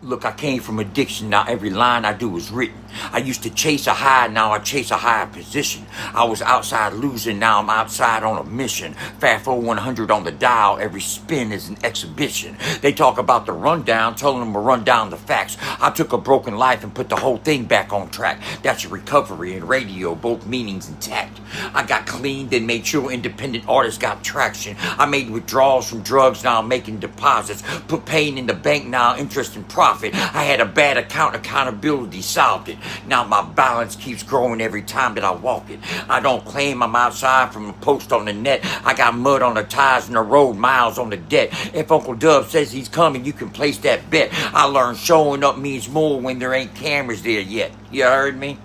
Look, I came from addiction, now every line I do is written. I used to chase a high, now I chase a higher position. I was outside losing, now I'm outside on a mission. Fast forward 100 on the dial, every spin is an exhibition. They talk about the rundown, telling them to run down the facts. I took a broken life and put the whole thing back on track. That's recovery and radio, both meanings intact. I got clean, then made sure independent artists got traction. I made withdrawals from drugs, now I'm making deposits. Put pain in the bank, now interest and profit. I had a bad accountability solved it. Now my balance keeps growing every time that I walk it. I don't claim I'm outside from a post on the net. I got mud on the tires and the road, miles on the debt. If Uncle Dub says he's coming, you can place that bet. I learned showing up means more when there ain't cameras there yet. You heard me?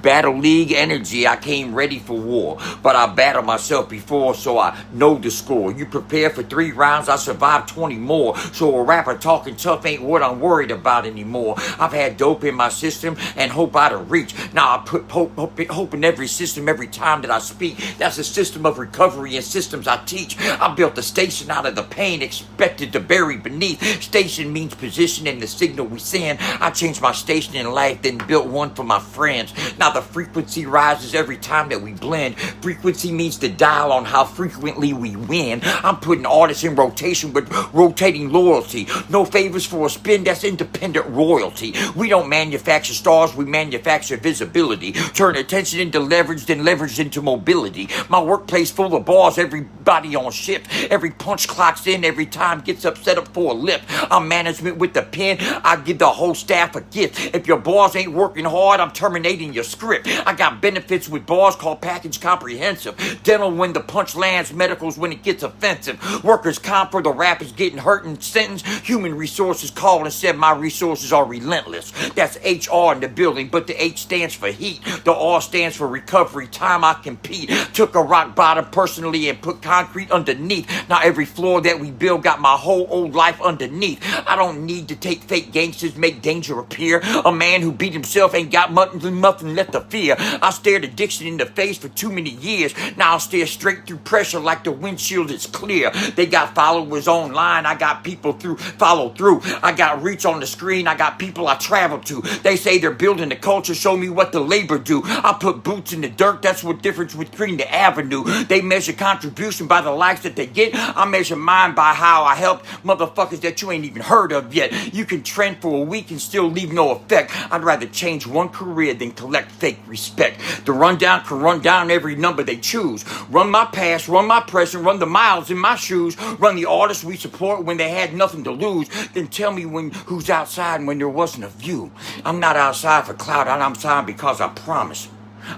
Battle League energy, I came ready for war, but I battled myself before, so I know the score. You prepare for 3 rounds, I survived 20 more, so a rapper talking tough ain't what I'm worried about anymore. I've had dope in my system and hope out of reach. Now I put hope in every system every time that I speak. That's a system of recovery and systems I teach. I built a station out of the pain expected to bury beneath. Station means position and the signal we send. I changed my station in life, then built one for my friends. Now the frequency rises every time that we blend. Frequency means the dial on how frequently we win. I'm putting artists in rotation with rotating loyalty. No favors for a spin, that's independent royalty. We don't manufacture stars, we manufacture visibility. Turn attention into leverage, then leverage into mobility. My workplace full of bars, everybody on shift. Every punch clocks in, every time gets upset up for a lip. I'm management with the pen, I give the whole staff a gift. If your bars ain't working hard, I'm terminating your script. I got benefits with bars called package comprehensive. Dental when the punch lands, medicals when it gets offensive. Workers comp for the rappers getting hurt and sentenced. Human resources called and said my resources are relentless. That's HR in the building, but the H stands for heat. The R stands for recovery, time I compete. Took a rock bottom personally and put concrete underneath. Now every floor that we build got my whole old life underneath. I don't need to take fake gangsters, make danger appear. A man who beat himself ain't got nothing left to fear. I stared addiction in the face for too many years. Now I stare straight through pressure like the windshield is clear. They got followers online. I got people follow through. I got reach on the screen. I got people I travel to. They say they're building the culture. Show me what the labor do. I put boots in the dirt. That's what difference between the avenue. They measure contribution by the likes that they get. I measure mine by how I help motherfuckers that you ain't even heard of yet. You can trend for a week and still leave no effect. I'd rather change one career than collect fake respect. The rundown can run down every number they choose. Run my past, run my present, run the miles in my shoes. Run the artists we support when they had nothing to lose. Then tell me who's outside when there wasn't a view. I'm not outside for clout, I'm outside because I promise.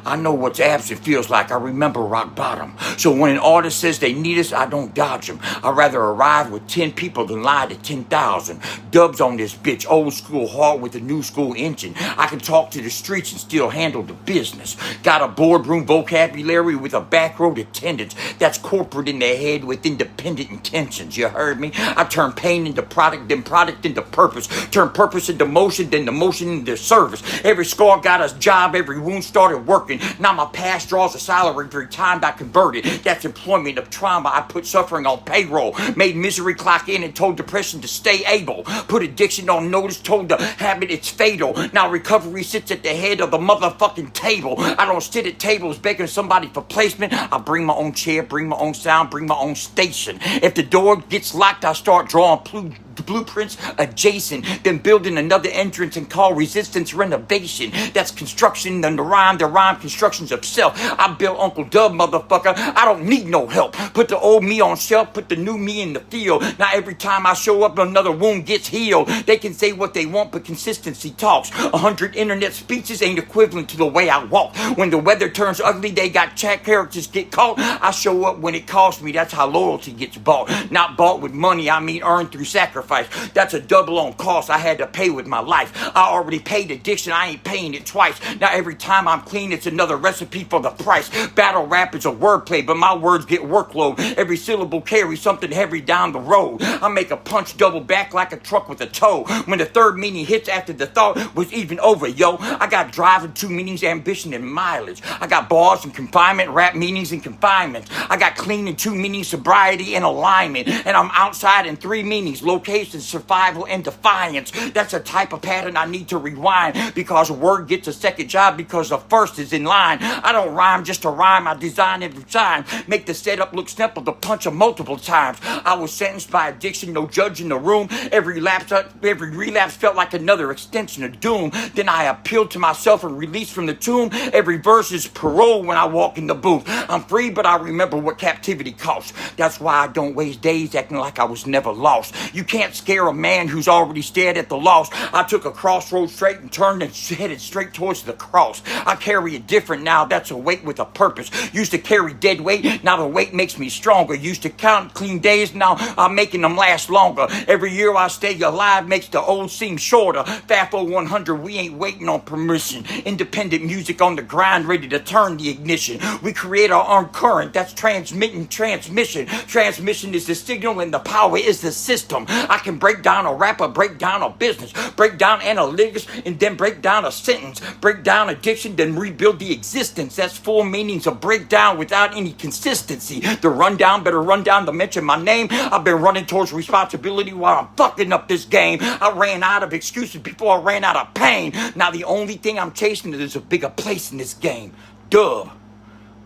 I know what absent feels like. I remember rock bottom. So when an artist says they need us, I don't dodge them. I'd rather arrive with 10 people than lie to 10,000. Dubs on this bitch, old school heart with a new school engine. I can talk to the streets and still handle the business. Got a boardroom vocabulary with a back road attendance. That's corporate in their head with independent intentions. You heard me? I turn pain into product, then product into purpose. Turn purpose into motion, then the motion into service. Every scar got a job, every wound started working. Now my past draws a salary every time I converted. That's employment of trauma. I put suffering on payroll. Made misery clock in and told depression to stay able. Put addiction on notice, told the habit it's fatal. Now recovery sits at the head of the motherfucking table. I don't sit at tables begging somebody for placement. I bring my own chair, bring my own sound, bring my own station. If the door gets locked, I start drawing blueprints adjacent, then building another entrance and call resistance renovation. That's construction, then the rhyme constructions of self. I built Uncle Dub, motherfucker. I don't need no help. Put the old me on shelf, put the new me in the field. Now every time I show up, another wound gets healed. They can say what they want, but consistency talks. 100 internet speeches ain't equivalent to the way I walk. When the weather turns ugly, they got chat characters get caught. I show up when it costs me. That's how loyalty gets bought. Not bought with money, I mean earned through sacrifice. That's a double on cost I had to pay with my life. I already paid addiction, I ain't paying it twice. Now every time I'm clean, it's another recipe for the price. Battle rap is a wordplay, but my words get workload. Every syllable carries something heavy down the road. I make a punch double back like a truck with a toe. When the third meaning hits after the thought was even over, yo. I got drive in 2 meanings, ambition and mileage. I got bars and confinement, rap meanings and confinement. I got clean in 2 meanings, sobriety and alignment. And I'm outside in 3 meanings, located communication, survival, and defiance. That's a type of pattern I need to rewind, because a word gets a second job because the first is in line. I don't rhyme just to rhyme, I design every time. Make the setup look simple to punch them multiple times. I was sentenced by addiction, no judge in the room. Every relapse felt like another extension of doom. Then I appealed to myself and released from the tomb. Every verse is parole when I walk in the booth. I'm free, but I remember what captivity costs. That's why I don't waste days acting like I was never lost. You can't scare a man who's already stared at the loss. I took a crossroad straight and turned and headed straight towards the cross. I carry it different now, that's a weight with a purpose. Used to carry dead weight, now the weight makes me stronger. Used to count clean days, now I'm making them last longer. Every year I stay alive makes the old seem shorter. FAFO 100, we ain't waiting on permission. Independent music on the grind, ready to turn the ignition. We create our own current, that's transmitting transmission. Transmission is the signal and the power is the system. I can break down a rapper, break down a business, break down analytics, and then break down a sentence. Break down addiction, then rebuild the existence. That's four meanings of breakdown without any consistency. The rundown, better run down to mention my name. I've been running towards responsibility while I'm fucking up this game. I ran out of excuses before I ran out of pain. Now the only thing I'm chasing is a bigger place in this game. Duh.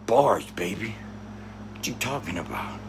Bars, baby. What you talking about?